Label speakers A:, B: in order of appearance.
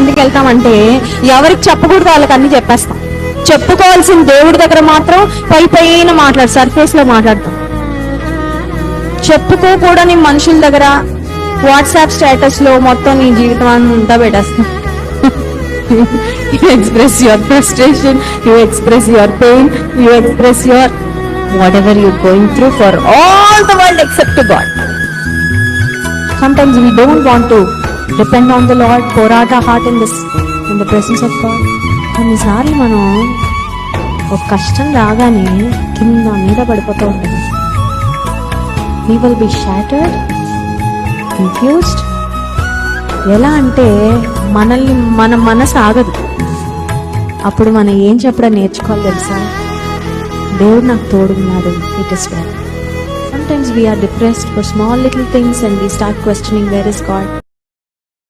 A: ఎందుకు వెళ్తామంటే ఎవరికి చెప్పకూడదు వాళ్ళకి అన్ని చెప్పేస్తాం. చెప్పుకోవాల్సిన దేవుడి దగ్గర మాత్రం పైన సర్ఫేస్ లో మాట్లాడతాం. చెప్పుకోకూడని మనుషుల దగ్గర వాట్సాప్ స్టేటస్ లో మొత్తం నీ జీవితం అంతా పెట్టేస్తాం. You express your frustration, you express your pain, you express your whatever you're going through for all the world except to God. Sometimes we don't want to depend on the Lord, pour out our heart in the presence of God. కొన్నిసార్లు మనం ఒక కష్టం రాగానే కింద మీద పడిపోతూ ఉంటుంది. We will be shattered, confused. ఎలా అంటే మన మనసు ఆగదు. అప్పుడు మనం ఏం చెప్పడం నేర్చుకోవాలి తెలుసా? దేవుడు నాకు తోడున్నాడు, it is well. Sometimes we are depressed for small little things and we start questioning where is God.